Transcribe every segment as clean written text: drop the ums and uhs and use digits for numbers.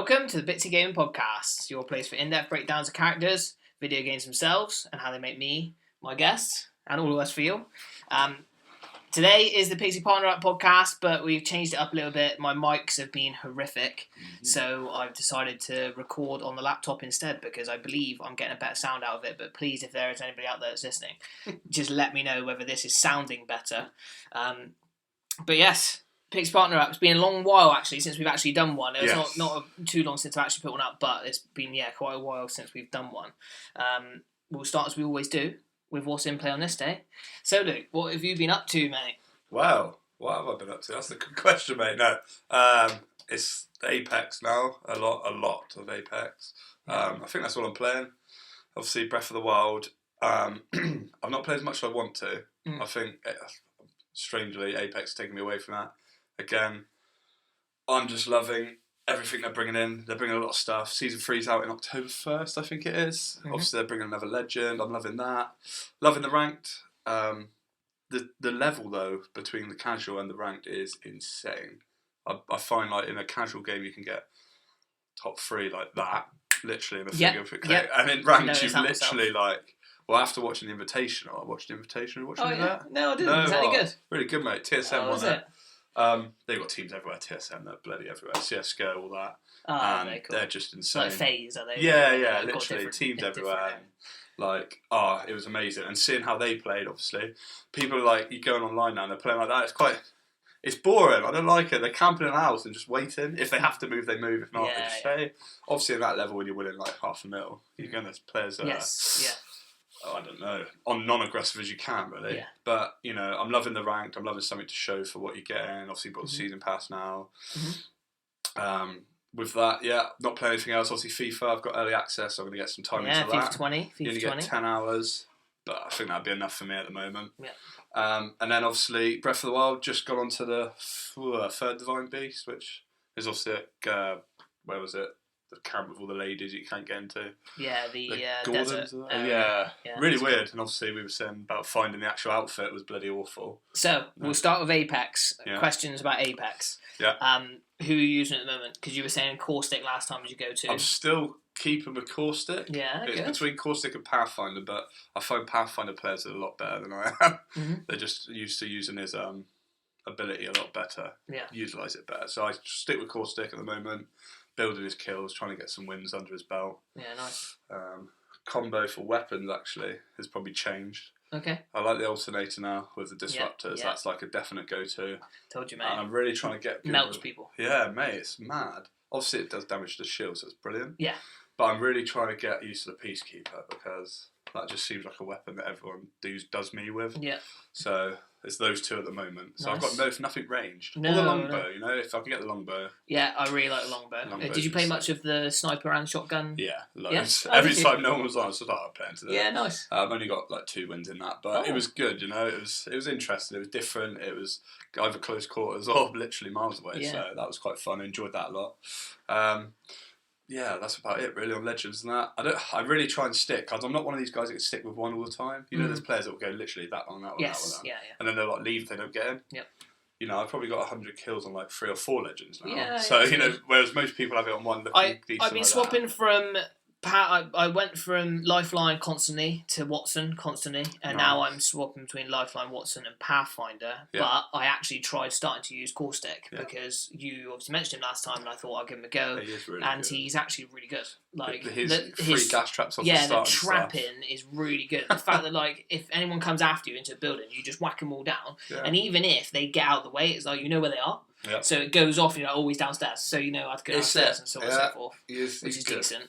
Welcome to the PIXI Gaming Podcast, your place for in-depth breakdowns of characters, video games themselves, and how they make me, my guests, and all of us feel. Today is the PIXI Partner Up podcast, but we've changed it up a little bit. My mics have been horrific, so I've decided to record on the laptop instead because I believe I'm getting a better sound out of it. But please, if there is anybody out there that's listening, just let me know whether this is sounding better. But yes, PIXI Partner Up. It's been a long while actually since we've actually done one. It's not too long since I've actually put one up, but it's been quite a while since we've done one. We'll start as we always do with what's in play on this day. So Luke, what have you been up to, mate? Wow, what have I been up to? That's a good question, mate. No, it's Apex now. A lot of Apex. I think that's all I'm playing. Obviously, Breath of the Wild. I've not played as much as I want to. I think, strangely, Apex is taking me away from that. Again, I'm just loving everything they're bringing in. They're bringing a lot of stuff. Season 3's out in October 1st, I think it is. Obviously, they're bringing another legend. I'm loving that. Loving the ranked. The level, though, between the casual and the ranked is insane. I find, like, in a casual game, you can get top 3 like that, literally in a finger of it. Yep. And in ranked, you literally, like... Well, after watching the Invitational, I watched the Invitational. That? No, I didn't. Is that any good? Really good, mate. TSM was it? They've got teams everywhere. TSM, they're bloody everywhere. CSGO, all that. Very cool. They're just insane. Like FaZe, are they? Yeah, literally. Teams everywhere. It was amazing. And seeing how they played, obviously. People are like, you're going online now and they're playing like that. It's boring. I don't like it. They're camping in a house and just waiting. If they have to move, they move. If not, they just stay. Obviously, at that level, when you're winning like $500,000, you're going to play as I don't know, on non-aggressive as you can, really. Yeah. But, I'm loving the ranked. I'm loving something to show for what you're getting. Obviously, you've got the season pass now. With that, not playing anything else. Obviously, FIFA, I've got early access, so I'm going to get some time into that. FIFA 20. You only get 10 hours, but I think that'd be enough for me at the moment. Yeah. And then, obviously, Breath of the Wild just got onto the third Divine Beast, which is obviously where was it? The camp with all the ladies you can't get into. Yeah, the desert. Really weird. And obviously we were saying about finding the actual outfit was bloody awful. So, we'll start with Apex. Questions about Apex. Yeah. Who are you using at the moment? Because you were saying Caustic last time. Did you go to? I'm still keeping with Caustic. Yeah, it's between Caustic and Pathfinder, but I find Pathfinder players are a lot better than I am. They're just used to using his ability a lot better. Yeah. Utilise it better. So I stick with Caustic at the moment. Building his kills, trying to get some wins under his belt. Yeah, nice. Combo for weapons, actually, has probably changed. Okay. I like the alternator now with the disruptors. That's like a definite go-to. Told you, mate. And I'm really trying to get... Melts people. Yeah, mate, it's mad. Obviously, it does damage to the shield, so it's brilliant. Yeah. But I'm really trying to get used to the Peacekeeper because that just seems like a weapon that everyone does me with. Yeah. So... it's those two at the moment. So I've got nothing ranged. Or the longbow, if I can get the longbow. Yeah, I really like the longbow. Did you play much of the sniper and shotgun? Yeah, loads. Yeah? Every time no one was on, I started playing to that. Yeah, nice. I've only got like 2 wins in that, but it was good, It was interesting, it was different, it was either close quarters or literally miles away, so that was quite fun, I enjoyed that a lot. Yeah, that's about it really on Legends and that. I really try and stick, because I'm not one of these guys that can stick with one all the time. There's players that will go literally that long, that one, that one. And then they'll leave if they don't get in. Yep. I've probably got 100 kills on like 3 or 4 Legends now. Yeah, so, whereas most people have it on one looking decent. I've been swapping from... I went from Lifeline constantly to Watson constantly, and now I'm swapping between Lifeline, Watson, and Pathfinder. Yeah. But I actually tried starting to use Caustic because you obviously mentioned him last time, and I thought I'd give him a go. He is really and good. He's actually really good. Like his free gas traps off the start. The trapping is really good. The fact that if anyone comes after you into a building, you just whack them all down, and even if they get out of the way, it's like you know where they are. Yep. So it goes off, and you're always downstairs. So you know how to go downstairs and so on and so forth, which is decent.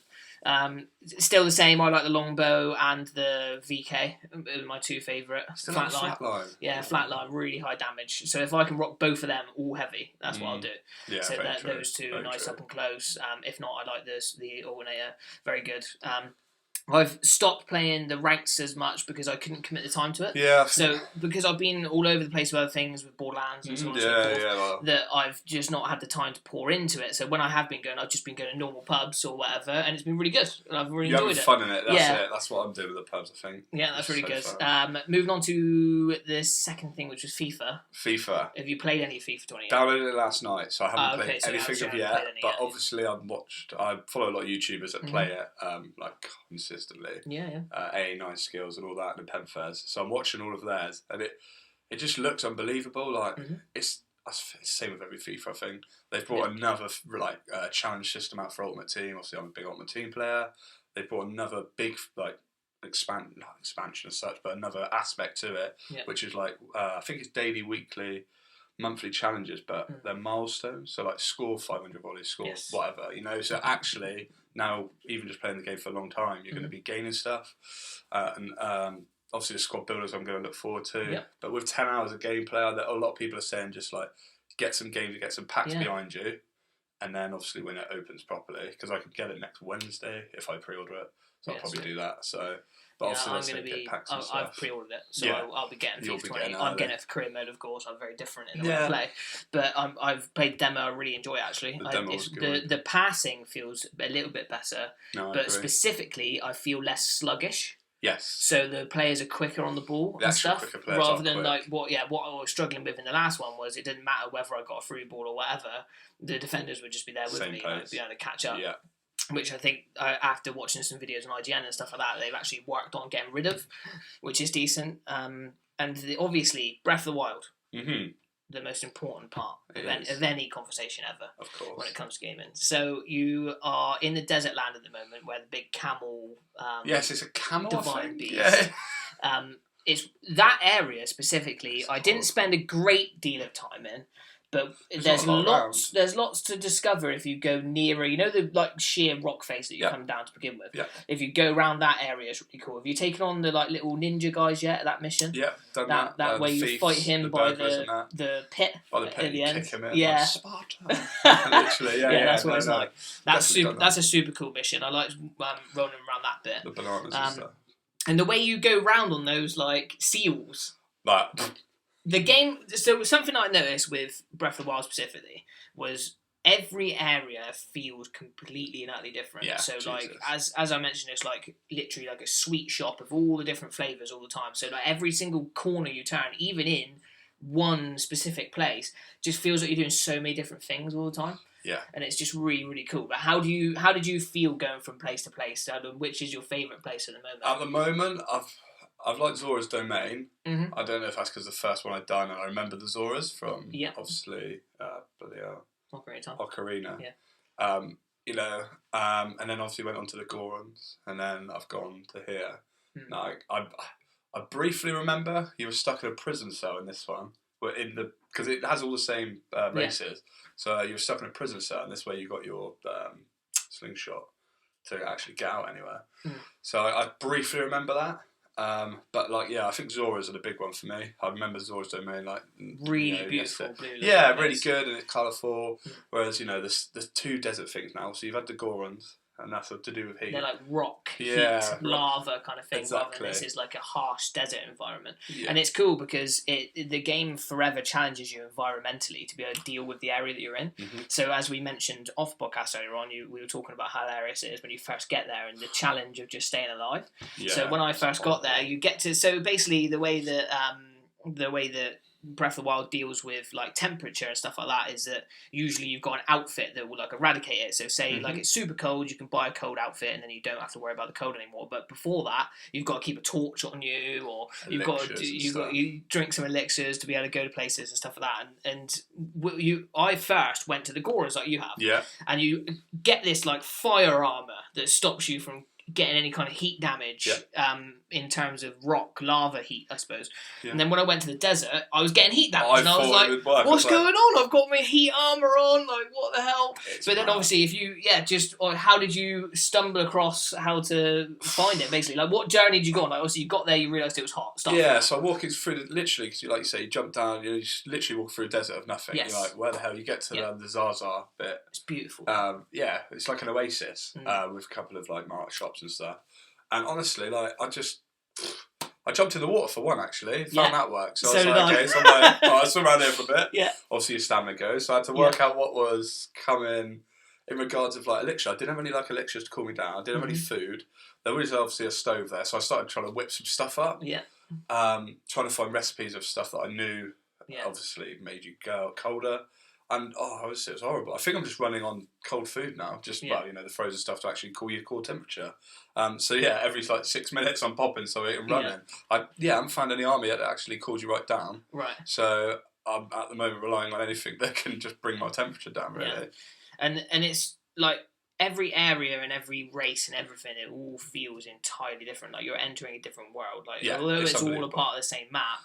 Still the same. I like the longbow and the VK. My 2 favourite. Flatline. Yeah, flatline. Really high damage. So if I can rock both of them all heavy, that's what I'll do. Yeah, so those 2 are nice up and close. If not, I like the alternator. Very good. I've stopped playing the ranks as much because I couldn't commit the time to it. Yeah. So because I've been all over the place with other things, with Borderlands and so on and so forth, Well, that I've just not had the time to pour into it. So when I have been going, I've just been going to normal pubs or whatever, and it's been really good. And I've really enjoyed it. Fun in it. That's Yeah. it. That's what I'm doing with the pubs, I think. Yeah, that's really good. Fun. Moving on to the second thing, which was FIFA. FIFA. Have you played any FIFA 28? Downloaded it last night, so I haven't played so anything of yet. But obviously, I follow a lot of YouTubers that play it like consistently. Yeah. A9 skills and all that, and the Penfairs. So I'm watching all of theirs, and it just looks unbelievable. Like it's the same with every FIFA. I think they've brought another challenge system out for Ultimate Team. Obviously, I'm a big Ultimate Team player. They've brought another big not expansion as such, but another aspect to it, which is I think it's daily, weekly, monthly challenges, but they're milestones. So score 500 volleys, score whatever, So actually, now even just playing the game for a long time, you're going to be gaining stuff, and obviously the squad builders I'm going to look forward to. Yep. But with 10 hours of gameplay, a lot of people are saying just get some games, get some packs behind you, and then obviously when it opens properly, because I could get it next Wednesday if I pre-order it, so I'll probably do that. So. But obviously I'm going to be. I've pre-ordered it, so I'll be getting FIFA 20. I'm getting it for career mode, of course. I'm very different in the way I play, but I've played demo. I really enjoy it actually. The passing feels a little bit better, but specifically, I feel less sluggish. Yes. So the players are quicker on the ball and stuff, rather than what I was struggling with in the last one was it didn't matter whether I got a through ball or whatever. The defenders would just be there with me, be able to catch up. Yeah. Which I think, after watching some videos on IGN and stuff like that, they've actually worked on getting rid of, which is decent. And obviously, Breath of the Wild, the most important part of any conversation ever, of course, when it comes to gaming. So you are in the desert land at the moment, where the big camel, yes, it's a camel divine beast. Yeah. It's that area specifically. I didn't spend a great deal of time in. But there's lots to discover if you go nearer. The sheer rock face that you come down to begin with. Yeah. If you go around that area, it's really cool. Have you taken on the little ninja guys yet at that mission? Yeah, done that. That way you fight him by the pit. By the pit, at the end. Kick him in. Yeah. Sparta. Literally, that's what it's like. That's a super cool mission. I like running around that bit. The bananas and stuff. And the way you go round on those seals. The game, so something I noticed with Breath of the Wild specifically was every area feels completely and utterly different. Yeah, so Jesus. as I mentioned, it's literally a sweet shop of all the different flavours all the time. So every single corner you turn, even in one specific place, just feels like you're doing so many different things all the time. Yeah. And it's just really, really cool. But how did you feel going from place to place? Which is your favourite place at the moment? At the moment, I've liked Zora's Domain. Mm-hmm. I don't know if that's because the first one I'd done, and I remember the Zoras from obviously Ocarina. Yeah. And then obviously went on to the Gorons, and then I've gone to here. Mm. Now, I briefly remember you were stuck in a prison cell in this one, because it has all the same races. So you were stuck in a prison cell, and this way you got your slingshot to actually get out anywhere. Mm. So I briefly remember that. But I think Zora's are the big one for me. I remember Zora's Domain really beautiful. Really good, and it's colourful. Whereas there's two desert things now. So you've had the Gorons, and that's to do with heat. They're rock, heat, lava kind of thing. Rather than this is a harsh desert environment. Yeah. And it's cool because the game forever challenges you environmentally to be able to deal with the area that you're in. Mm-hmm. So as we mentioned off podcast earlier on, we were talking about how hilarious it is when you first get there and the challenge of just staying alive. Yeah, so when I first got there, you get to basically the way that Breath of the Wild deals with temperature and stuff like that is that usually you've got an outfit that will eradicate it. So say it's super cold, you can buy a cold outfit and then you don't have to worry about the cold anymore. But before that, you've got to keep a torch on you, or you drink some elixirs to be able to go to places and stuff like that. I first went to the Gorons like you have, and you get this fire armor that stops you from getting any kind of heat damage in terms of rock lava heat, I suppose. Yeah. And then when I went to the desert, I was getting heat damage, and I was like, "What's going on? I've got my heat armor on. What the hell?" But then obviously, if you how did you stumble across how to find it? Basically, what journey did you go on? Obviously, you got there, you realised it was hot. So I'm walking through literally, because like you say, you jump down, you just literally walk through a desert of nothing. Yes. You're like, where the hell? You get to the Zaza bit. It's beautiful. It's like an oasis with a couple of market shops and stuff. And honestly, like I jumped in the water for one, actually. Found that worked. So I So was did like, I. okay, so I'm like, I'll swim around here for a bit. Yeah. Obviously, your stamina goes. So I had to work out what was coming in regards of like elixir. I didn't have any like elixirs to cool me down. I didn't have any food. There was obviously a stove there. So I started trying to whip some stuff up. Yeah. Trying to find recipes of stuff that I knew obviously made you go colder. And it was horrible. I think I'm just running on cold food now. Just the frozen stuff to actually cool your core temperature. So every like 6 minutes I'm popping something and running. I haven't found any army yet that actually cools you right down. Right. So I'm at the moment relying on anything that can just bring my temperature down. Really. Yeah. And it's like every area and every race and everything, it all feels entirely different. Like you're entering a different world. Like although it's all a part of the same map.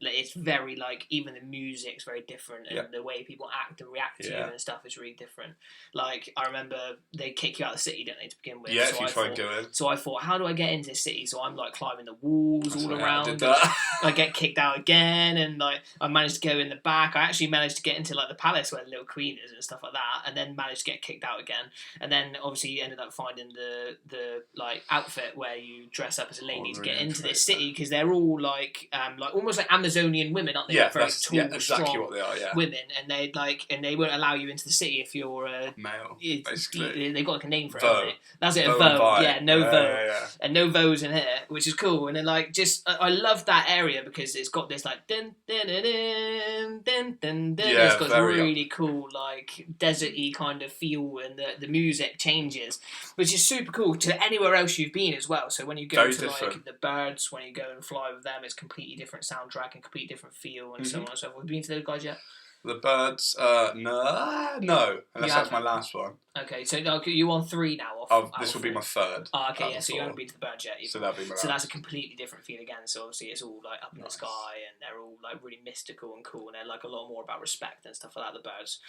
Like, it's very like even the music's very different and the way people act and react to you and stuff is really different. Like I remember they kick you out of the city, don't they, to begin with? Yeah, so if you try and go in. So I thought, how do I get into this city? So I'm like climbing the walls all around. I did that. I get kicked out again, and like I managed to go in the back. I actually managed to get into like the palace where the little queen is and stuff like that, and then managed to get kicked out again. And then obviously you ended up finding the like outfit where you dress up as a lady to get into this city because they're all like almost like Amazonian women, aren't they? Yeah, very that's tall, exactly strong what they are. Yeah, women, and they won't allow you into the city if you're male. Basically, they've got like a name for it. Voe. Haven't they? That's it, a Voe Voe. and Yeah, no Vi. Voe, Yeah. and no Voes in here, which is cool. And then like just I love that area because it's got this like dun dun dun dun dun dun dun. Yeah, It's got this very really cool like deserty kind of feel, and the music changes, which is super cool to anywhere else you've been as well. So when you go Very to different. like the birds, when you go and fly with them, it's completely different soundtrack and completely different feel and so on and so forth. Have you been to those guys yet? The birds, no. Unless that's my last one. Okay, so you're on 3 now. Off This will be my third. Oh, okay, so you haven't been to the birds yet. So that'll be my last. So that's a completely different feel again. So obviously it's all like up in the sky, and they're all like really mystical and cool, and they're like a lot more about respect and stuff like that. The birds,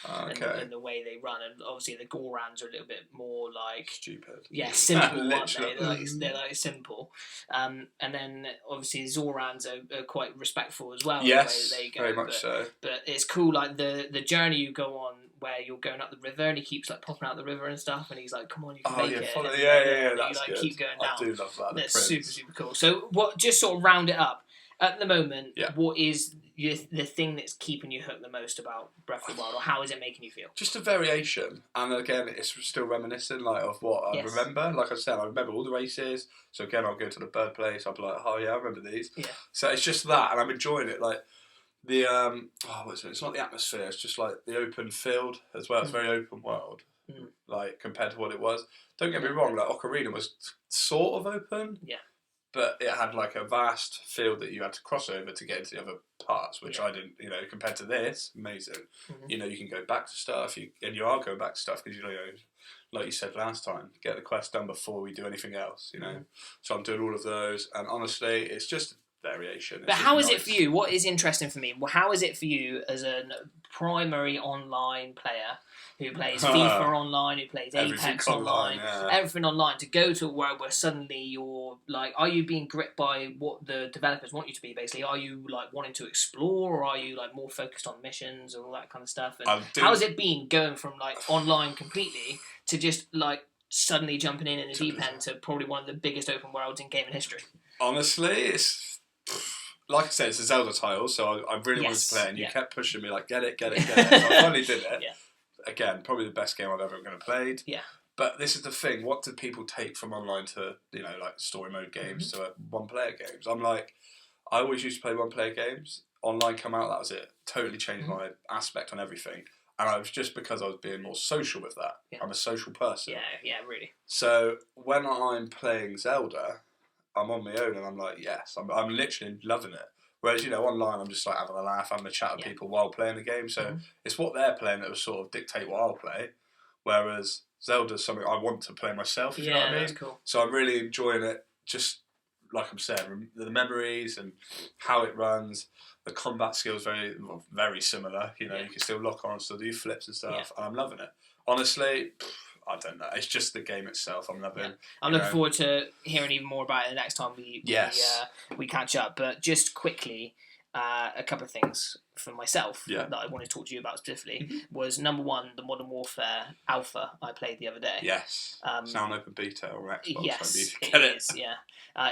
and the way they run, and obviously the Gorans are a little bit more like stupid. Yeah, simple. Aren't they? They're like simple. And then obviously Zorans are quite respectful as well. Yes, the way they go, very much so. But it's cool, like the journey you go on where you're going up the river and he keeps like popping out the river and stuff, and he's like, "Come on, you can make it." Follow, and that's you like good. keep going down. I do love that. That's super cool. So what? Just sort of round it up. At the moment, what is the thing that's keeping you hooked the most about Breath of the Wild, or how is it making you feel? Just a variation, and again, it's still reminiscent like of what I remember. Like I said, I remember all the races. So again, I'll go to the bird place. I'll be like, "Oh yeah, I remember these." Yeah. So it's just that, and I'm enjoying it. Like the what's it? It's not the atmosphere. It's just like the open field as well. It's very open world, like compared to what it was. Don't get me wrong. Like Ocarina was sort of open. Yeah. But it had like a vast field that you had to cross over to get into the other parts, which I didn't, compared to this, amazing. Mm-hmm. You can go back to stuff, and you are going back to stuff because, like you said last time, get the quest done before we do anything else, So I'm doing all of those, and honestly, it's just variation. But how is it for you? What is interesting for me? Well, how is it for you as a primary online player who plays FIFA online, who plays Apex online, everything online, to go to a world where suddenly you're like, are you being gripped by what the developers want you to be, basically? Are you like wanting to explore, or are you like more focused on missions and all that kind of stuff? And how has it been going from like online completely to just like suddenly jumping in the deep end to probably one of the biggest open worlds in gaming history? Honestly, it's... Like I said, it's a Zelda title, so I really wanted to play it, and you kept pushing me like, get it. So I finally did it. Again, probably the best game I've ever played. Yeah. But this is the thing, what do people take from online to, like story mode games to one-player games? I'm like, I always used to play one-player games. Online come out, that was it. Totally changed my aspect on everything. And it was just because I was being more social with that. Yeah. I'm a social person. Yeah, really. So when I'm playing Zelda, I'm on my own and I'm like, yes, I'm literally loving it. Whereas, online, I'm just like having a laugh, having a chat with people while playing the game. So it's what they're playing that will sort of dictate what I'll play. Whereas Zelda's something I want to play myself, if you know what I mean? That's cool. So I'm really enjoying it, just like I'm saying, the memories and how it runs. The combat skills very similar. You can still lock on, still do flips and stuff. And I'm loving it. Honestly, I don't know. It's just the game itself. I'm loving. Yeah. I'm looking forward to hearing even more about it the next time we catch up. But just quickly, a couple of things for myself Yeah. that I wanted to talk to you about specifically Mhm. was number one, the Modern Warfare Alpha I played the other day. Yes. It's now an open beta or Xbox. Yes, I get it is. Yeah,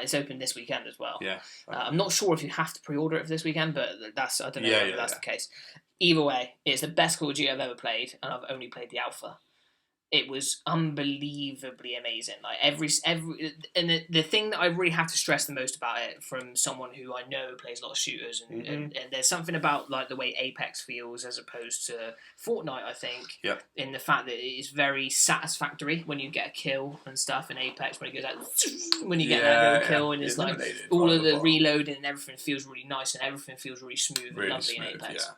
it's open this weekend as well. Yeah. I'm not sure if you have to pre-order it for this weekend, but I don't know whether that's the case. Either way, it's the best Call of Duty I've ever played, and I've only played the alpha. It was unbelievably amazing. Like every and the thing that I really have to stress the most about it, from someone who I know plays a lot of shooters, and there's something about like the way Apex feels as opposed to Fortnite. I think in the fact that it is very satisfactory when you get a kill and stuff in Apex, when it goes out, when you get that little kill, and it's like all of the reloading and everything feels really nice and everything feels really smooth and lovely in Apex. Yeah.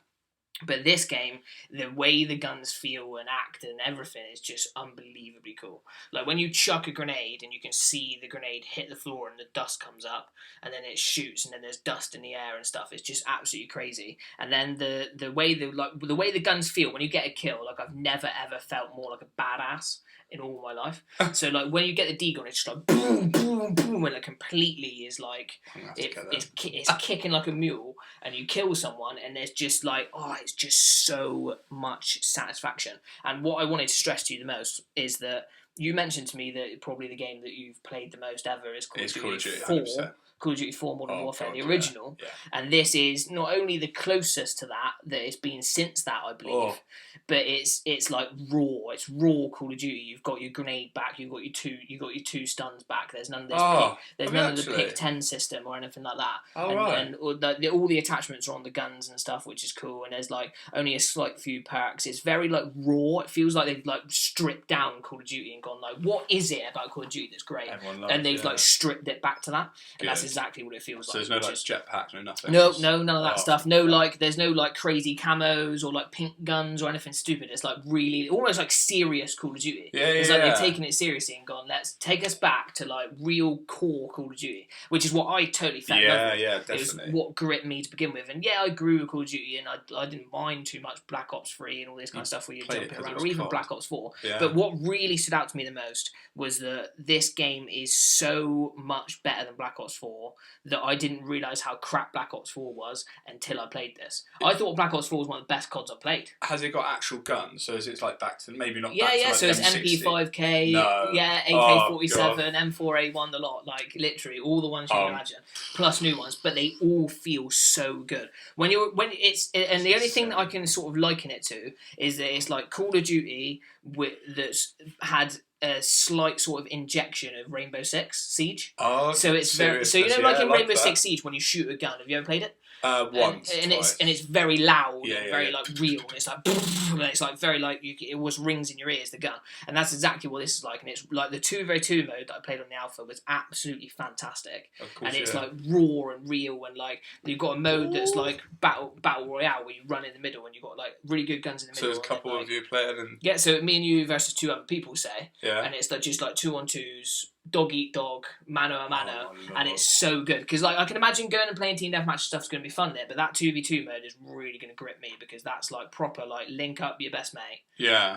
But this game, the way the guns feel and act and everything is just unbelievably cool. Like when you chuck a grenade and you can see the grenade hit the floor and the dust comes up, and then it shoots and then there's dust in the air and stuff. It's just absolutely crazy. And then the way the guns feel when you get a kill, like I've never ever felt more like a badass in all my life. So like when you get the deagle, it's just like boom, boom, boom, and it completely is like it's kicking like a mule, and you kill someone, and there's just like it's just so much satisfaction. And what I wanted to stress to you the most is that you mentioned to me that probably the game that you've played the most ever is Call of Duty 4. Call of Duty 4 Modern Warfare, the original. Yeah. And this is not only the closest to that it's been since that, I believe, but it's like raw. It's raw Call of Duty. You've got your grenade back. You've got your two stuns back. There's none of this. None of the pick 10 system or anything like that. And all the attachments are on the guns and stuff, which is cool. And there's like only a slight few perks. It's very like raw. It feels like they've like stripped down Call of Duty and gone like, what is it about Call of Duty that's great? And they've like stripped it back to that. And that's exactly what it feels like. So there's no like jetpack, no nothing. No, none of that stuff. No, like there's no like crazy camos or like pink guns or anything stupid. It's like really almost like serious Call of Duty. It's like they've taken it seriously and gone, let's take us back to like real core Call of Duty, which is what I totally fell in love with. Yeah, definitely. It was what gripped me to begin with. And I grew with Call of Duty, and I didn't mind too much Black Ops 3 and all this kind of stuff where you're jumping around, or even Black Ops 4. Yeah. But what really stood out to me the most was that this game is so much better than Black Ops 4 that I didn't realise how crap Black Ops 4 was until I played this. I thought Black Ops 4 was one of the best CODs I've played. Has it got actual guns? So is it like back to, maybe not back to like so it's MP5K, AK-47, M4A1, the lot, like literally all the ones you can imagine, plus new ones, but they all feel so good. And the only thing that I can sort of liken it to is that it's like Call of Duty that's had a slight sort of injection of Rainbow Six Siege. So it's very like in Rainbow Six Siege when you shoot a gun. Have you ever played it? Once, and it's very loud, and very like real, and it's like, and it's like very like it almost rings in your ears, the gun, and that's exactly what this is like. And it's like the 2v2 mode that I played on the alpha was absolutely fantastic, and it's like raw and real, and like you've got a mode that's like battle royale where you run in the middle and you've got like really good guns in the middle. So there's a couple of you playing, and so me and you versus two other people, say, and it's like just like 2-on-2s. Dog eat dog, mano a mano, and it's so good because like I can imagine going and playing team deathmatch stuff's going to be fun there, but that 2v2 mode is really going to grip me because that's like proper like link up your best mate,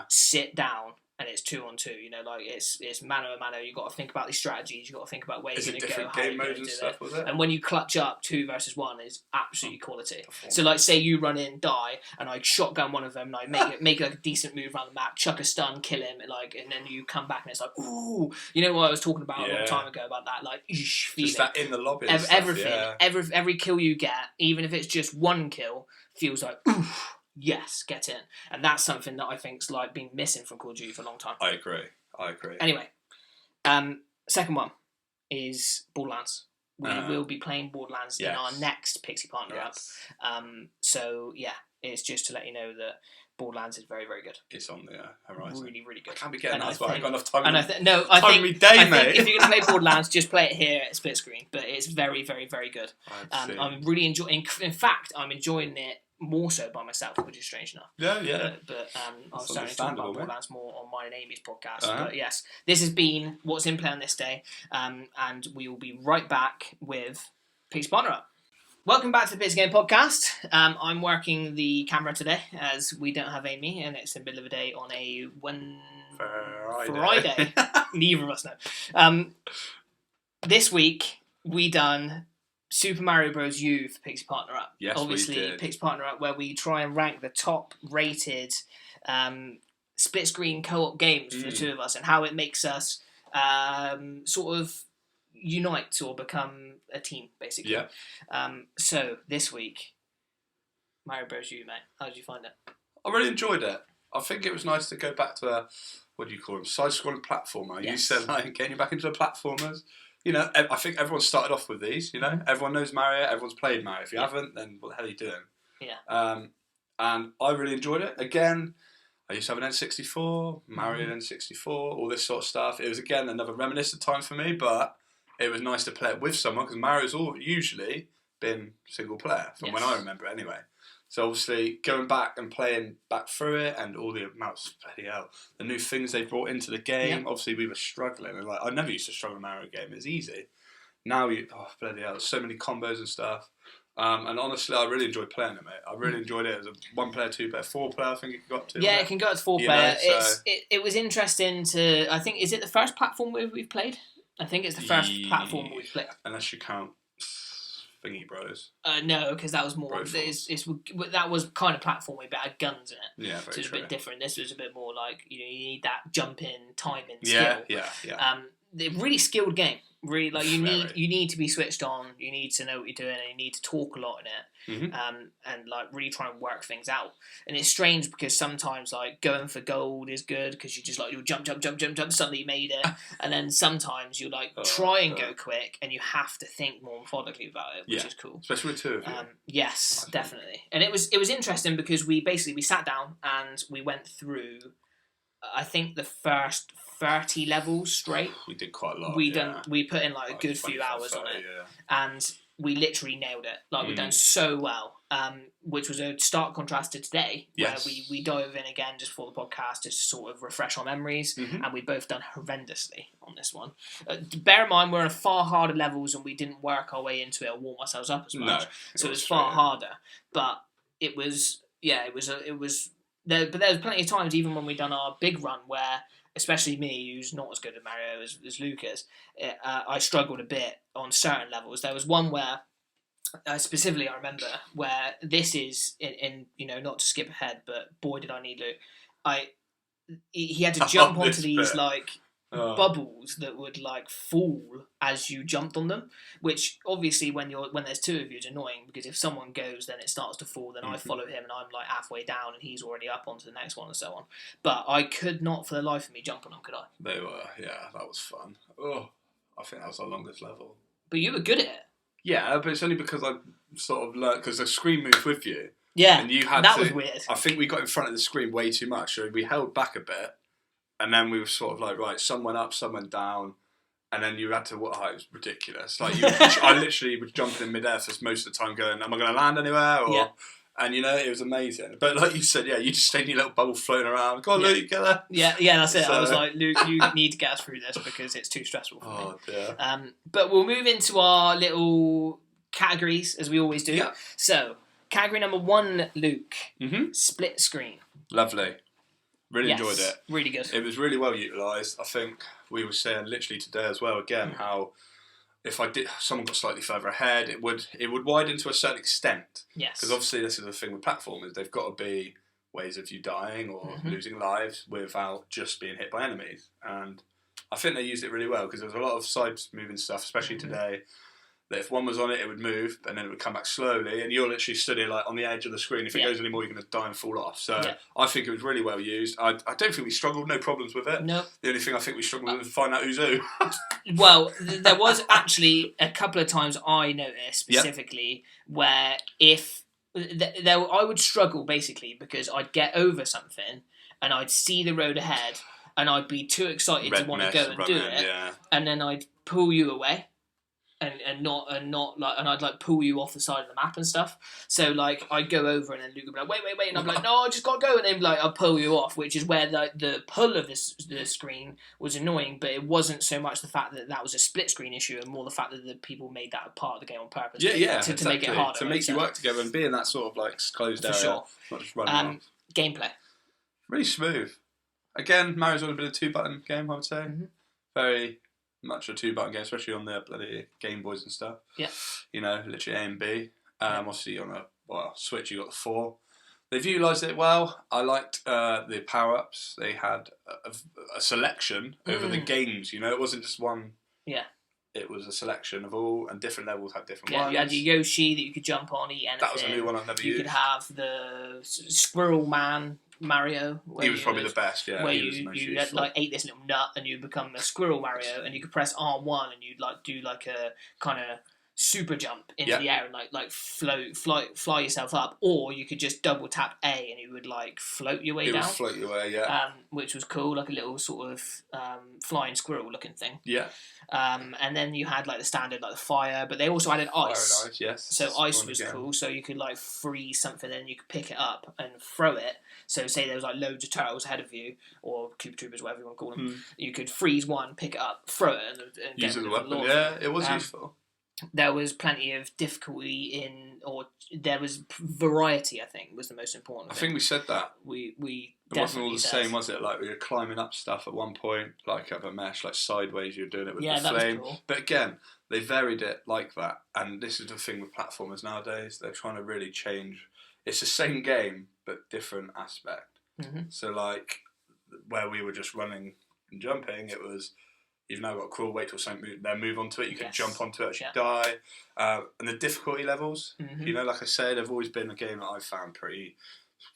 sit down, and it's 2-on-2. You know, like it's mano a mano. You got to think about these strategies. You got to think about where you're going to go, how you're going to do it. Was it. And when you clutch up 2 versus 1 is absolutely quality. So like say you run in, die, and I shotgun one of them, and I make like a decent move around the map, chuck a stun, kill him, like, and then you come back and it's like, ooh, you know what I was talking about a long time ago about that like feeling. Just that in the lobby. Everything, every kill you get, even if it's just one kill, feels like ooh. Yes, get in. And that's something that I think's like been missing from Call of Duty for a long time. I agree. Anyway, second one is Borderlands. We will be playing Borderlands in our next PIXI partner up. So yeah, it's just to let you know that Borderlands is very, very good. It's on the horizon. Really, really good. I can't be getting that as well. I haven't got enough time. I think if you're going to play Borderlands, just play it here at split screen. But it's very, very, very good. I'm really enjoying. In fact, I'm enjoying it more so by myself, which is strange enough. But I was starting to talk about Borderlands more on mine and Amy's podcast. But yes, this has been what's in play on this day, and we will be right back with PIXI Partner Up. Welcome back to the PIXI Game Podcast. I'm working the camera today as we don't have Amy, and it's in the middle of the day on a Friday. Neither of us know. This week we done Super Mario Bros. U for Pixie Partner Up. Yes, Obviously, we did. Pixie Partner Up, where we try and rank the top-rated split-screen co-op games for the two of us, and how it makes us sort of unite or become a team, basically. Yeah. So this week, Mario Bros. U, mate. How did you find it? I really enjoyed it. I think it was nice to go back to a, what do you call them, side-scrolling platformer. Yes. You said, like, getting back into the platformers. You know, I think everyone started off with these, you know. Everyone knows Mario, everyone's played Mario. If you haven't, then what the hell are you doing? Yeah. And I really enjoyed it. Again, I used to have an N64, Mario N64, all this sort of stuff. It was, again, another reminiscent time for me, but it was nice to play it with someone, because Mario's usually been single player, from when I remember it anyway. So obviously, going back and playing back through it, and all the amounts, bloody hell, the new things they brought into the game. Yeah. Obviously, we were struggling, and like I never used to struggle in a Mario game. It's easy. Now bloody hell, there's so many combos and stuff. And honestly, I really enjoyed playing it, mate. I really enjoyed it as a 1-player, 2-player, 4-player. I think it got to. Yeah, it can go up to 4-player. You know, It was interesting to. I think, is it the first platform we've played? I think it's the first platform we've played. Unless you count Thingy Bros. No, because that was more. That was kind of platforming, but had guns in it. Yeah, very so it was true. a bit different. This was a bit more like you need that jumping, timing Yeah, skill. yeah. The really skilled game. Really, like you need to be switched on. You need to know what you're doing, and you need to talk a lot in it. And like really try and work things out. And it's strange because sometimes like going for gold is good because you just like you'll jump, suddenly you made it, and then sometimes you like try and go quick, and you have to think more methodically about it, which is cool. Especially with two of you. Yes, definitely. And it was interesting because we sat down and we went through. I think the first 30 levels straight. We did quite a lot. We put in like a good few hours on it, and we literally nailed it. Like we've done so well, which was a stark contrast to today, where we dove in again just for the podcast, just to sort of refresh our memories, and we both done horrendously on this one. Bear in mind, we're on far harder levels, and we didn't work our way into it or warm ourselves up as much, so it was far harder. But it was, but there was plenty of times, even when we done our big run, where, especially me, who's not as good at Mario as Lucas, I struggled a bit on certain levels. There was one where, specifically I remember, where this is, in not to skip ahead, but boy did I need Luke. He had to jump onto these, like, bubbles that would like fall as you jumped on them, which obviously when there's two of you is annoying, because if someone goes then it starts to fall, then I follow him and I'm like halfway down and he's already up onto the next one and so on. But I could not for the life of me jump on them, could I? They were, that was fun. I think that was our longest level. But you were good at it. Yeah, but it's only because I sort of learned, because the screen moved with you. Yeah, and you had that was weird. I think we got in front of the screen way too much, so we held back a bit. And then we were sort of like, right, some went up, some went down, and then you had to. It was ridiculous. Like I literally was jumping in midair for most of the time, going, "Am I going to land anywhere?" And it was amazing. But like you said, you just stayed in your little bubble floating around. Go on, Luke, get there. Yeah, that's it. So, I was like, Luke, you need to get us through this because it's too stressful for me. Oh dear. But we'll move into our little categories as we always do. Yeah. So category number 1, Luke, split screen. Lovely. Really enjoyed it. Really good. It was really well utilised. I think we were saying literally today as well, again, how if someone got slightly further ahead, it would widen to a certain extent. Yes. Because obviously this is the thing with platformers, they've got to be ways of you dying or losing lives without just being hit by enemies. And I think they used it really well, because there was a lot of side moving stuff, especially today, that if one was on it, it would move, and then it would come back slowly, and you're literally stood here like on the edge of the screen. If it goes anymore, you're going to die and fall off. So I think it was really well used. I don't think we struggled, no problems with it. No. The only thing I think we struggled with was find out who's who. Well, there was actually a couple of times I noticed specifically where I would struggle basically because I'd get over something and I'd see the road ahead and I'd be too excited to want to go and do it, and then I'd pull you away. And I'd like pull you off the side of the map and stuff. So like I'd go over and then Luke would be like, wait, and I'm like, no, I just gotta go, and then like I'll pull you off, which is where the pull of the screen was annoying, but it wasn't so much the fact that was a split screen issue, and more the fact that the people made that a part of the game on purpose. To make it harder, to make you work together and be in that sort of like closed area, not just running off. Gameplay really smooth. Again, Mario's only been a 2-button game, I would say. Very much of a 2-button game, especially on the bloody Game Boys and stuff. Yeah. You know, literally A and B. Obviously on a Switch you got the 4. They've utilised it well. I liked the power-ups. They had a selection over the games, you know. It wasn't just one. Yeah. It was a selection of all, and different levels had different ones. You had your Yoshi that you could jump on, eat anything. That was a new one I've never used. You could have the Squirrel Man Mario. He was probably the best, yeah. Where you had, like, ate this little nut and you become a Squirrel Mario, and you could press R1 and you'd like do like a kind of super jump into the air and like fly yourself up, or you could just double tap A and you would like float your way down. It would float your way, yeah. Which was cool, like a little sort of flying squirrel looking thing. Yeah. And then you had like the standard, like the fire, but they also added ice. Fire and ice, yes. So ice was cool. So you could like freeze something and you could pick it up and throw it. So say there was like loads of turtles ahead of you, or Koopa Troopers, whatever you want to call them. You could freeze one, pick it up, throw it, and use it as a weapon. Yeah, it was useful. There was plenty of difficulty there was variety, I think, was the most important thing. I think we said that. It wasn't all the same, was it? Like, we were climbing up stuff at one point, like up a mesh, like sideways, you were doing it with the flame. Was cool. But again, they varied it like that. And this is the thing with platformers nowadays. They're trying to really change. It's the same game, but different aspect. Mm-hmm. So, like, where we were just running and jumping, it was... You've now got to crawl, wait till something, then move onto it. You can jump onto it, actually die. And the difficulty levels, you know, like I said, have always been a game that I've found pretty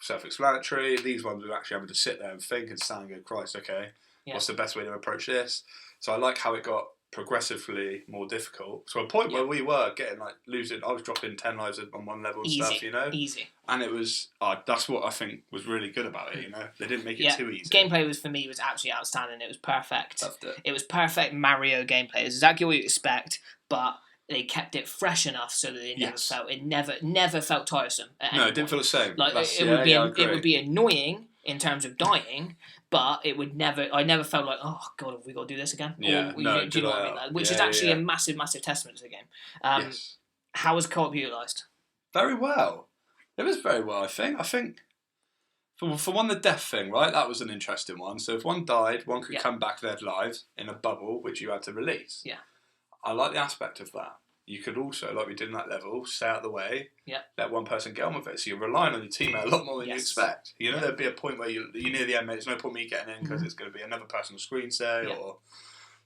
self-explanatory. These ones were actually having to sit there and think and stand and go, Christ, okay, what's the best way to approach this? So I like how it got progressively more difficult. So a point where we were getting like losing, I was dropping 10 lives on one level and stuff, you know? Easy. And it was, that's what I think was really good about it, you know? They didn't make it too easy. Gameplay for me was absolutely outstanding. It was perfect. Loved it. It was perfect Mario gameplay. It was exactly what you expect, but they kept it fresh enough so that it never felt tiresome. No, it didn't feel the same. Like it would be annoying in terms of dying, but it would never. I never felt like, oh god, have we got to do this again? Yeah, do you know what I mean? Like, which is actually a massive testament to the game. How was co-op utilised? Very well. It was very well. I think for one, the death thing, right? That was an interesting one. So if one died, one could come back dead live in a bubble, which you had to release. Yeah. I like the aspect of that. You could also, like we did in that level, stay out of the way, let one person get on with it. So you're relying on your teammate a lot more than you expect. You know, there'd be a point where you're near the end, mate, there's no point me getting in because it's going to be another person on screen, say.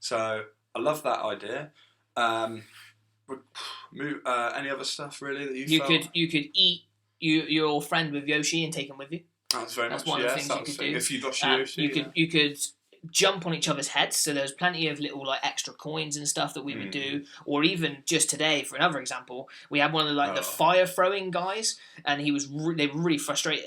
So I love that idea. Any other stuff, really, that you felt? You could eat your friend with Yoshi and take him with you. That's very That's much, one of the things you could do. If you lost Yoshi, you could jump on each other's heads, so there's plenty of little like extra coins and stuff that we would do. Or even just today, for another example, we had one of the fire throwing guys, and they were really frustrating.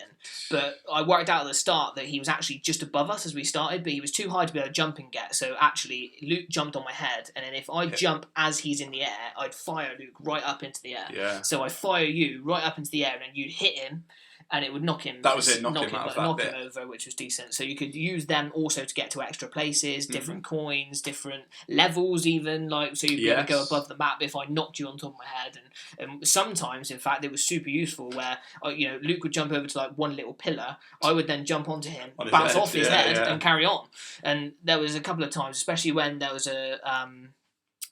But I worked out at the start that he was actually just above us as we started, but he was too high to be able to jump and get. So actually, Luke jumped on my head, and then if I jump as he's in the air, I'd fire Luke right up into the air. Yeah. So I fire you right up into the air, and then you'd hit him. And it would knock him. That was it, knock him over, which was decent. So you could use them also to get to extra places, different coins, different levels, even so you'd be able to go above the map if I knocked you on top of my head. And sometimes, in fact, it was super useful where Luke would jump over to like one little pillar. I would then jump onto him, bounce off his head, and carry on. And there was a couple of times, especially when there was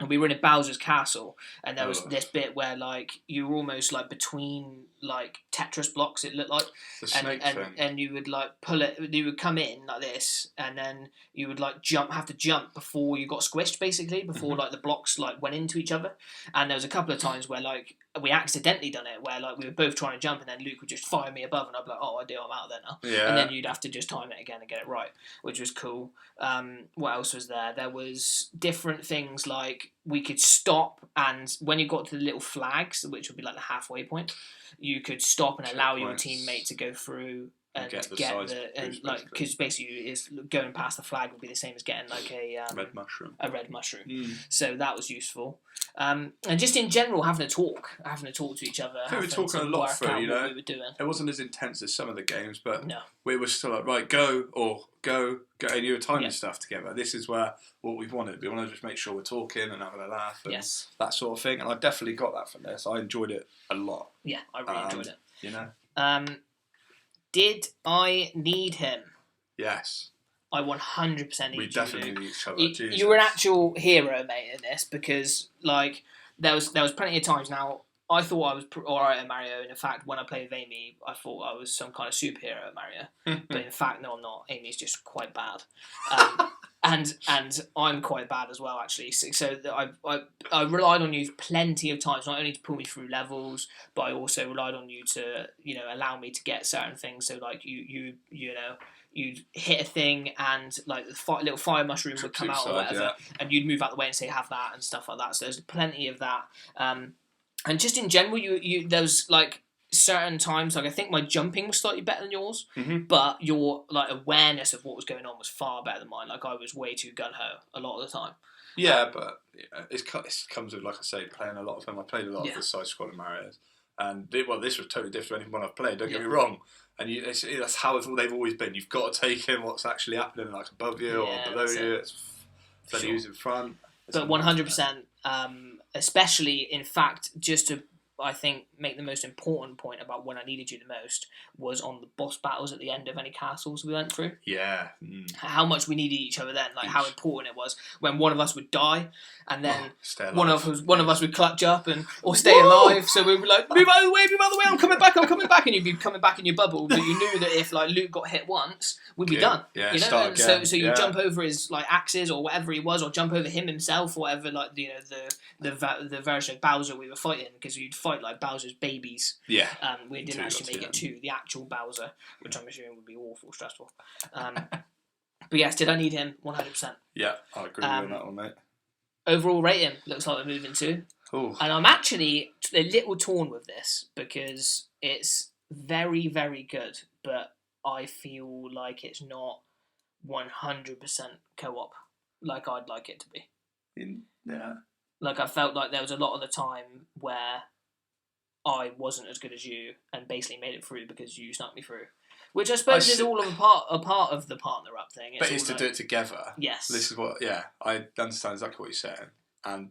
and we were in Bowser's castle, and there was this bit where like you were almost like between like Tetris blocks. It looked like, and you would like pull it. You would come in like this, and then you would like have to jump before you got squished, basically before like the blocks like went into each other. And there was a couple of times where like we accidentally done it, where like we were both trying to jump, and then Luke would just fire me above, and I'd be like, oh, I do, I'm out of there now. Yeah. And then you'd have to just time it again and get it right, which was cool. What else was there? There was different things like we could stop, and when you got to the little flags, which would be like the halfway point, you could stop and allow your teammate to go through and get because basically is going past the flag would be the same as getting like a red mushroom. So that was useful. And just in general, having to talk to each other. I think we were talking a lot through, we were doing. It wasn't as intense as some of the games, but we were still like, right, go, and you were timing stuff together. This is what we've wanted. We want to just make sure we're talking and having a laugh and that sort of thing. And I definitely got that from this. I enjoyed it a lot. Yeah, I really enjoyed it. You know? Did I need him? Yes. I 100% need We you, definitely Luke. need each other. You were an actual hero, mate, in this, because like there was plenty of times now. I thought I was alright at Mario, and in fact, when I played with Amy, I thought I was some kind of superhero at Mario. But in fact, no, I'm not. Amy's just quite bad, and I'm quite bad as well, actually. So I relied on you plenty of times, not only to pull me through levels, but I also relied on you to allow me to get certain things. So like you know. You'd hit a thing and like the little fire mushroom would come out or whatever, and you'd move out the way and say have that and stuff like that. So there's plenty of that. And just in general, you there was like certain times, like I think my jumping was slightly better than yours, but your like awareness of what was going on was far better than mine. Like I was way too gun ho a lot of the time. Yeah, but it comes with, like I say, playing a lot of them. I played a lot of the side scrolling Marios, and this was totally different to anyone I've played. Don't get me wrong. And that's how they've always been. You've got to take in what's actually happening, like above you or below you. It's who's in front. But 100%, especially in fact, just to I think make the most important point about when I needed you the most was on the boss battles at the end of any castles we went through. Yeah. How much we needed each other then, like how important it was when one of us would die, and then one of us would clutch up or stay alive. So we were like, move out of the way, I'm coming back, and you'd be coming back in your bubble. But you knew that if like Luke got hit once, we'd be done. Yeah, start again. So you jump over his like axes or whatever he was, or jump over him himself, or whatever. Like the version of Bowser we were fighting, because you'd fight like Bowser's babies. Yeah. We didn't actually make it to the actual Bowser, which I'm assuming would be awful stressful. But yes, did I need him? 100%. Yeah, I agree with you on that one, mate. Overall rating looks like we're moving to. Ooh. And I'm actually a little torn with this because it's very, very good, but I feel like it's not 100% co-op like I'd like it to be. Yeah. Like I felt like there was a lot of the time where I wasn't as good as you and basically made it through because you snuck me through. Which I suppose is all of a part of the partner up thing. But it's to do it together. Yes. This is what, I understand exactly what you're saying.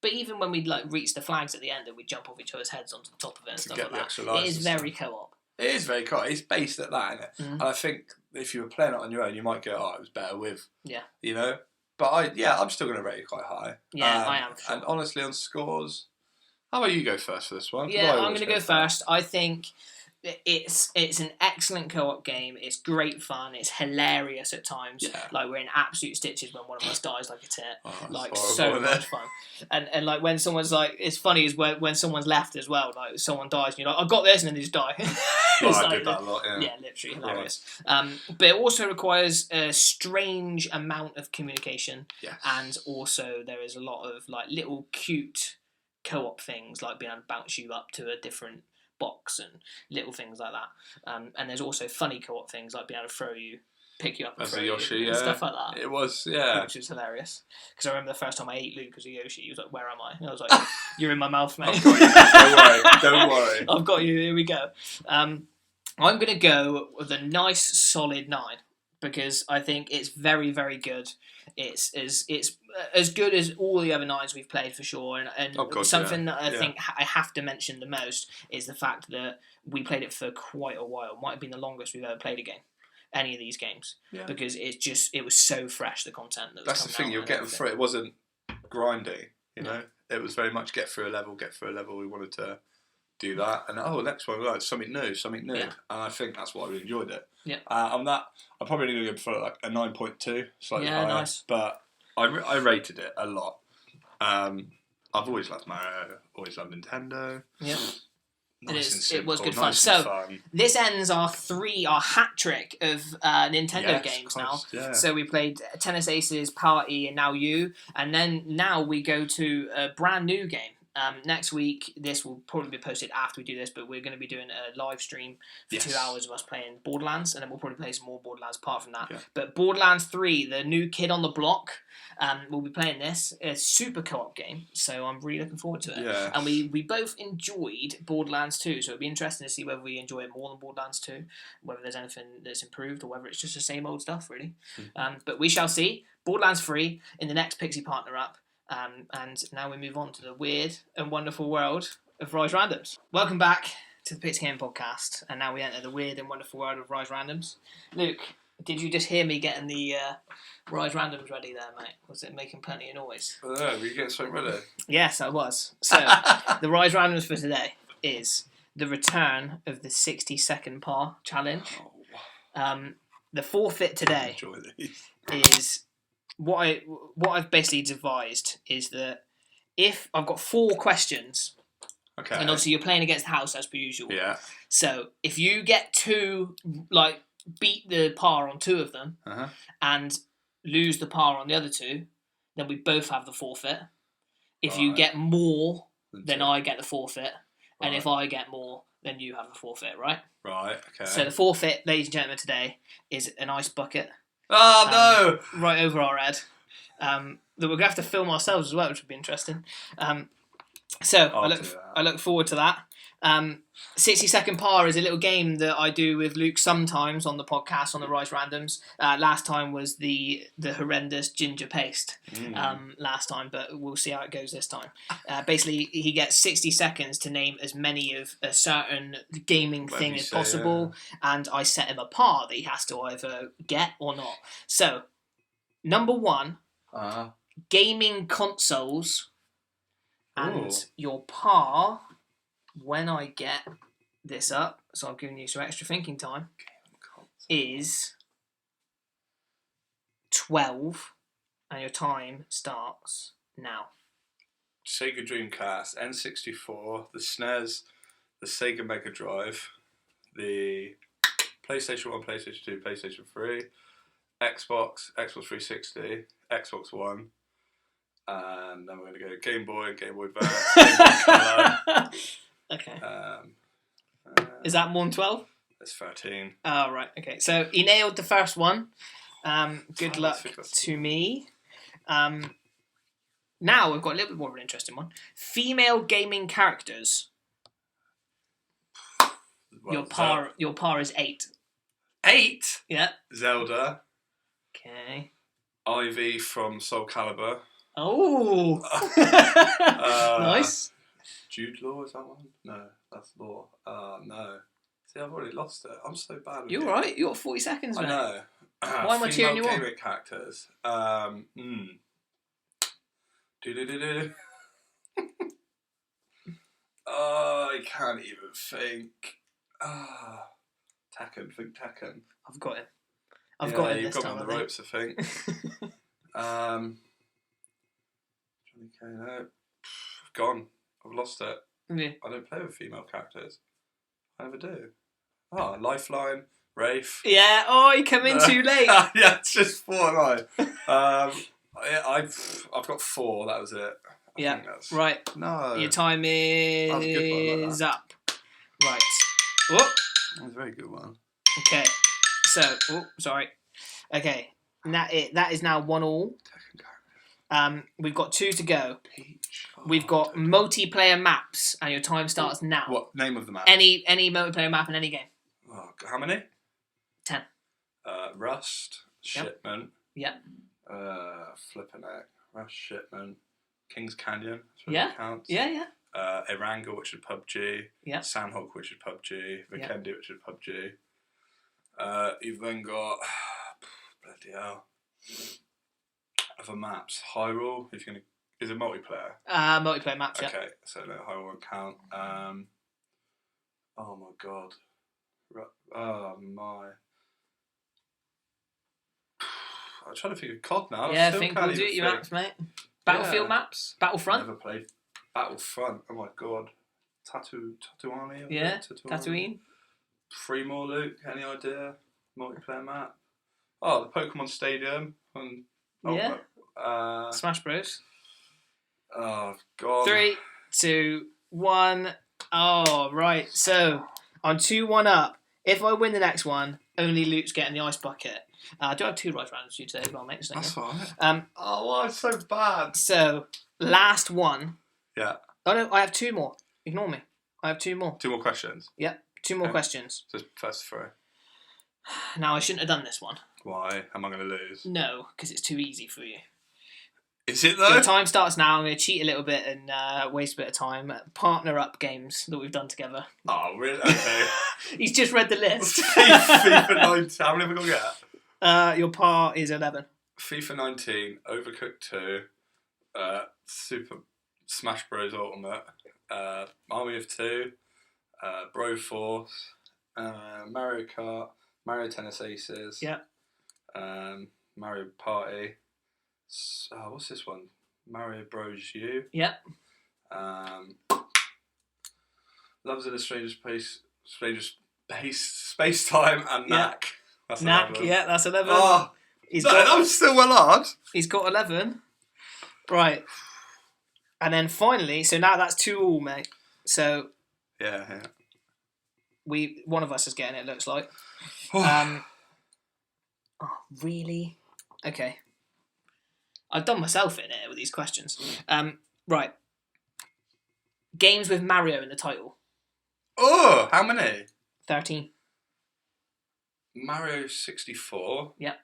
But even when we'd like reach the flags at the end and we'd jump off each other's heads onto the top of it and stuff like that, it is very co-op. It is very co-op. It's based at that, isn't it? Mm-hmm. And I think if you were playing it on your own, you might go, it was better with. Yeah. You know? But I'm still going to rate it quite high. Yeah, I am. Sure. And honestly, on scores, how about you go first for this one? Yeah, I'm going to go first. I think it's an excellent co-op game. It's great fun. It's hilarious at times. Yeah. Like we're in absolute stitches when one of us dies like a tit. Like horrible, so much fun. And like when someone's like, it's funny is when someone's left as well. Like someone dies and you're like, I've got this, and then they just die. I did that a lot. Yeah, literally hilarious. But it also requires a strange amount of communication. Yes. And also there is a lot of like little cute co-op things, like being able to bounce you up to a different box and little things like that. And there's also funny co-op things, like being able to pick you up and as throw a Yoshi, you, and stuff like that. It was, which is hilarious. Because I remember the first time I ate Luke as a Yoshi, he was like, "Where am I?" And I was like, "You're in my mouth, mate." I've got you. Don't worry. I've got you. Here we go. I'm going to go with a nice solid 9 because I think it's very, very good. It's as good as all the other 9s we've played for sure, and something that I think I have to mention the most is the fact that we played it for quite a while. It might have been the longest we've ever played a game, any of these games, because it was so fresh, the content that was That's the thing, you're getting through it. It wasn't grindy, you know. It was very much get through a level. We wanted to do that, and next one, right, something new, and I think that's why we enjoyed it. Yeah. On that, I'm probably going to go for like a 9.2, slightly higher. Nice. But I rated it a lot. I've always loved Mario, always loved Nintendo. Yeah. Nice it was good fun. So this ends our hat trick of Nintendo games now. Yeah. So we played Tennis Aces, Party, and now you. And then now we go to a brand new game. Next week, this will probably be posted after we do this, but we're going to be doing a live stream for 2 hours of us playing Borderlands, and then we'll probably play some more Borderlands apart from that. Yeah. But Borderlands 3, the new kid on the block, we'll be playing this. It's a super co-op game, so I'm really looking forward to it. Yeah. And we both enjoyed Borderlands 2, so it'll be interesting to see whether we enjoy it more than Borderlands 2, whether there's anything that's improved, or whether it's just the same old stuff, really. But we shall see. Borderlands 3 in the next PIXI Partner Up. And now we move on to the weird and wonderful world of Rise Randoms. Welcome back to the PIXI Game Podcast, and now we enter the weird and wonderful world of Rise Randoms. Luke, Did you just hear me getting the Rise Randoms ready there, mate? Was it making plenty of noise? I don't know, were you getting something ready? Yes, I was. So, the Rise Randoms for today is the return of the 60-second par challenge. The forfeit today Enjoy these. is what I've basically devised is that if I've got 4 questions, Okay. and obviously you're playing against the house as per usual. Yeah. So if you get 2, like beat the par on 2 of them, and lose the par on the other 2, then we both have the forfeit. If you get more, then I get the forfeit, and if I get more, then you have the forfeit, right? Right, okay. So the forfeit, ladies and gentlemen, today is an ice bucket. Oh, no! Right over our head. That we're going to have to film ourselves as well, which would be interesting. So I look forward to that. 60-second par is a little game that I do with Luke sometimes on the podcast on the Rise Randoms. Last time was the horrendous ginger paste last time, but we'll see how it goes this time. Basically, he gets 60 seconds to name as many of a certain gaming thing as possible, and I set him a par that he has to either get or not. So, number 1, gaming consoles, and your par, when I get this up, so I'm giving you some extra thinking time, is 12, and your time starts now. Sega Dreamcast, N64, the SNES, the Sega Mega Drive, the PlayStation 1, PlayStation 2, PlayStation 3, Xbox 360, Xbox One, and then we're going to go Game Boy, Game Boy Advance, Game Boy Color. Okay. Is that more than 12? That's 13. Oh, right. Okay. So he nailed the first one. Good luck to me. Now we've got a little bit more of an interesting one. Female gaming characters. Well, your par is 8. 8? Yeah. Zelda. Okay. Ivy from Soul Calibur. Oh. Nice. Jude Law, is that one? No, that's Law. No. See, I've already lost it. I'm so bad with You're right. You got 40 seconds, mate. I know. Why am I cheering you on? Female gaming characters. Do-do-do-do. I can't even think. Tekken. Think Tekken. I've got it. I've got it this this time. You've got me on the ropes, I think. No. Gone. I've lost it. Yeah. I don't play with female characters. I never do. Lifeline, Wraith. Yeah. Oh, you come in too late. Yeah, it's just 4 and I've got 4. That was it. I think that's... Right. No. Your time is up. Right. Oh. That was a very good one. Okay. So, sorry. Okay. That is now 1-1. We've got 2 to go. We've got multiplayer maps, and your time starts now. What name of the map? Any multiplayer map in any game. Oh, how many? 10. Rust, Shipment. Yeah. Flippin' heck. Rust, Shipment. Kings Canyon. Yeah. Counts. Yeah. Erangel, which is PUBG. Yeah. Sandhawk, which is PUBG. Vikendi, which is PUBG. You've then got bloody hell. Other maps. Hyrule. If you're gonna, is it multiplayer? Multiplayer maps. Yeah. Okay, so no, Hyrule won't count. Oh my god. Oh my. I'm trying to think of COD now. Yeah, think we'll do it. Your maps, mate. Battlefield maps. Battlefront. Never played Battlefront. Oh my god. Tatooine. Yeah. Tatooine. 3 more, Luke. Any idea? Multiplayer map. Oh, the Pokemon Stadium. Smash Bros. Oh god. 3, 2, 1. Oh right. So I'm 2-1 up. If I win the next one, only Luke's getting the ice bucket. I do have 2 Rise Randoms for you today as well, mate. That's fine. Oh, it's so bad. So last one. Yeah. Oh no, I have 2 more. Ignore me. I have 2 more. 2 more questions. Yep. 2 more questions. So first 3. Now I shouldn't have done this one. Why? Am I going to lose? No, because it's too easy for you. Is it though? Your time starts now. I'm going to cheat a little bit and waste a bit of time. Partner up games that we've done together. Oh, really? Okay. He's just read the list. FIFA 19. How many have we got to get? Your par is 11. FIFA 19, Overcooked 2, Super Smash Bros. Ultimate, Army of Two, Broforce, Mario Kart, Mario Tennis Aces. Yeah. Mario Party. What's this one? Mario Bros. U. Yeah. Loves in a Stranger's Space Time and Knack. That's Knack, 11. yeah, that's 11. Oh, that was still well hard. He's got 11. Right. And then finally, so now that's 2-2, mate. So Yeah. one of us is getting it, looks like. Really? Okay. I've done myself in it with these questions. Right. Games with Mario in the title. Oh, how many? 13. Mario 64. Yep.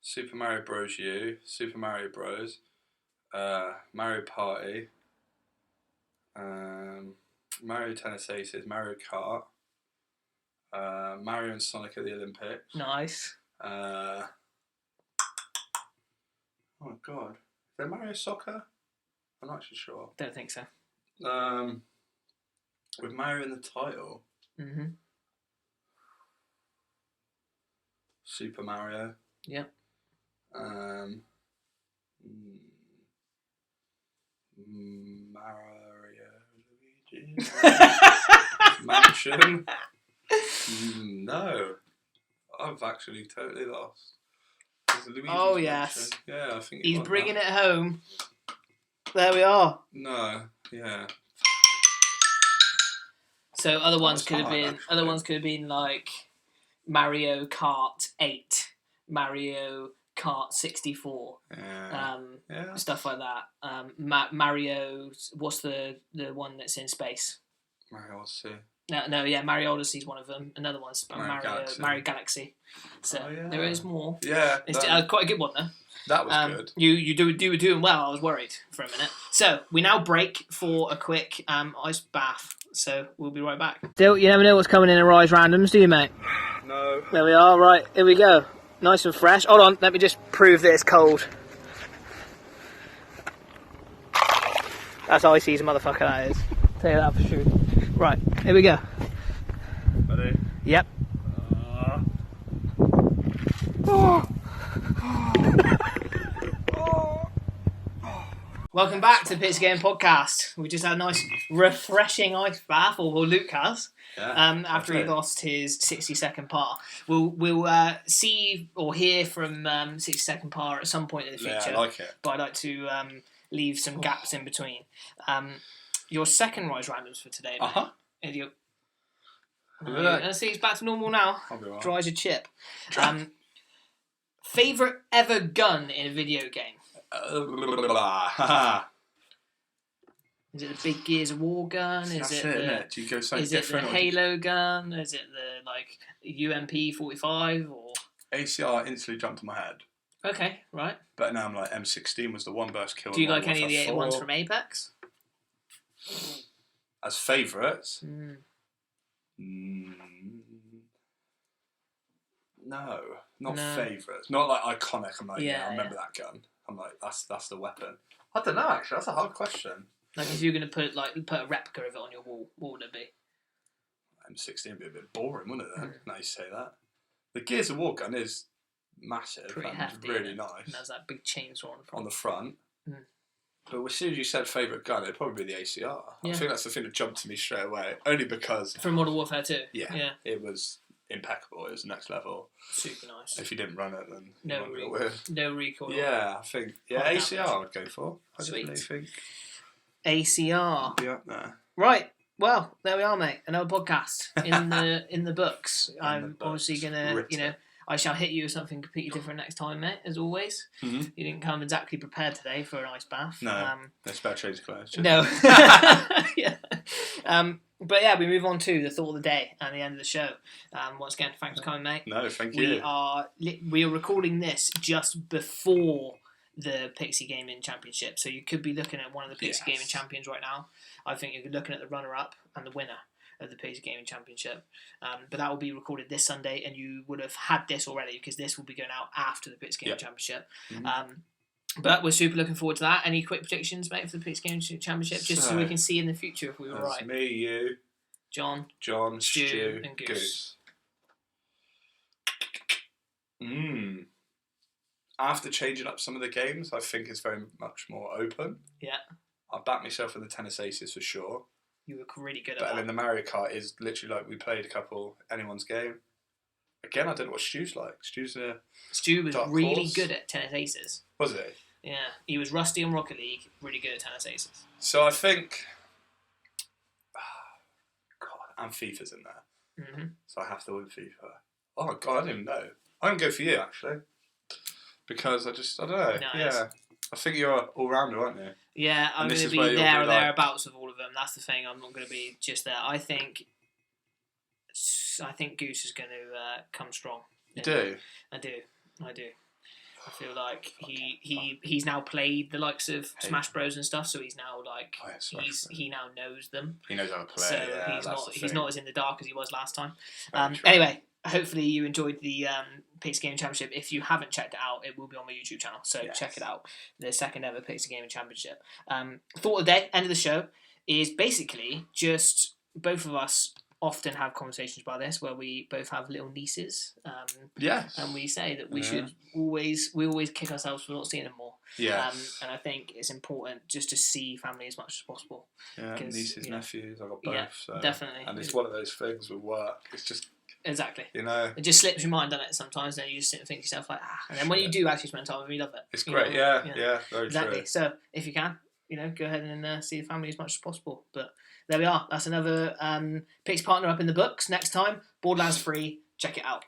Super Mario Bros. U. Super Mario Bros. Mario Party. Mario Tennis Aces. Mario Kart. Mario and Sonic at the Olympics. Nice. Oh God. Is there Mario Soccer? I'm not actually sure. Don't think so. With Mario in the title. Mm-hmm. Super Mario. Yep. Mario Luigi. Mansion. No. I've actually totally lost. Oh, yes. Mansion. Yeah, I think he's bringing it home. There we are. No, yeah. So other ones could have hard, been. actually. Other ones could have been like Mario Kart 8, Mario Kart 64, Yeah. stuff like that. Mario. What's the one that's in space? Mario Odyssey. No, yeah, Mario Odyssey's one of them. Another one's Mario Galaxy. So there is more. Yeah. It's quite a good one though. That was good. You were doing well. I was worried for a minute. So we now break for a quick ice bath. So we'll be right back. Still, you never know what's coming in a Rise Randoms, do you, mate? No. There we are. Right, here we go. Nice and fresh. Hold on, let me just prove that it's cold. That's icy as a motherfucker, that is. Tell you that for sure. Right, here we go. Ready? Yep. Welcome back to the PIXI Game Podcast. We just had a nice, refreshing ice bath, or Luke has, after he lost his 60-second par. We'll see or hear from 60-second par at some point in the future. Yeah, I like it. But I'd like to leave some gaps in between. Your second Rise Randoms for today, mate. Let's see, it's back to normal now. Right. Dry as a chip. Favourite ever gun in a video game? Is it the big Gears of War gun? That's it, isn't it? Do you go something is it the different? Halo gun? Is it the UMP 45 or ACR instantly jumped to my head. Okay, right. But now I'm like M16 was the one burst kill. Do you like any of the 8 ones from Apex? As favourites? No, not favourites. Not like iconic. I'm like, I remember that gun. I'm like, that's the weapon. I don't know. Actually, that's a hard question. Like, if you're going to put a replica of it on your wall, what would it be? M16 would be a bit boring, wouldn't it? Then now you say that. The Gears of War gun is massive, pretty hefty, really nice. And has that big chainsaw on the front. But as soon as you said favourite gun, it'd probably be the ACR. I think that's the thing that jumped to me straight away. Only because... From Modern Warfare 2? Yeah. It was impeccable. It was next level. Super nice. If you didn't run it, then... No recoil. Yeah, I think... Yeah, ACR damage. I would go for. I Sweet. definitely think... ACR. Be up there. Right. Well, there we are, mate. Another podcast in the books. I'm obviously going to, I shall hit you with something completely different next time, mate, as always. Mm-hmm. You didn't come exactly prepared today for an ice bath. No, let's better change clothes. No. Yeah. But yeah, we move on to the thought of the day and the end of the show. Once again, thanks for coming, mate. No, thank you. We are recording this just before the PIXI Gaming Championship, so you could be looking at one of the PIXI Gaming Champions right now. I think you're looking at the runner-up and the winner. of the PIXI Gaming Championship. But that will be recorded this Sunday, and you would have had this already because this will be going out after the PIXI Gaming Championship. Mm-hmm. But we're super looking forward to that. Any quick predictions, mate, for the PIXI Gaming Championship, just so we can see in the future if we were right? Me, you, John, Stu, and Goose. After changing up some of the games, I think it's very much more open. Yeah. I back myself in the tennis aces for sure. You were really good at that. that. And then the Mario Kart is literally like we played a couple, anyone's game. Again, I don't know what Stu's like. Stu was really good at tennis aces. Was he? Yeah. He was rusty on Rocket League, really good at tennis aces. So I think... God, and FIFA's in there. Mm-hmm. So I have to win FIFA. Oh, God, I didn't even know. I'm going to go for you, actually. Because I don't know. Nice. Yeah. I think you're an all-rounder, aren't you? Yeah, I'm going to be there or thereabouts with all of them. That's the thing. I'm not going to be just there. I think Goose is going to come strong. You do? I do. I feel like he's now played the likes of Smash Bros and stuff, so he's now like he now knows them. He knows how to play. So yeah, he's not as in the dark as he was last time. Very Anyway, hopefully you enjoyed the PIXI Gaming Championship. If you haven't checked it out, it will be on my YouTube channel, so check it out. The second ever PIXI Gaming Championship. Thought of the day, end of the show, is basically just both of us often have conversations about this where we both have little nieces. Yes. And we say that we should always kick ourselves for not seeing them more. Yeah. And I think it's important just to see family as much as possible. Yeah, nieces, nephews, I've got both. Yeah, so. definitely. And it's one of those things with work. It's just... Exactly. You know. It just slips your mind, doesn't it, sometimes, then you just sit and think to yourself like, And then when you do actually spend time with them, you love it. It's great, yeah, very exactly. true. So, if you can, go ahead and see the family as much as possible. But there we are. That's another PIXI partner up in the books. Next time, Borderlands 3, check it out.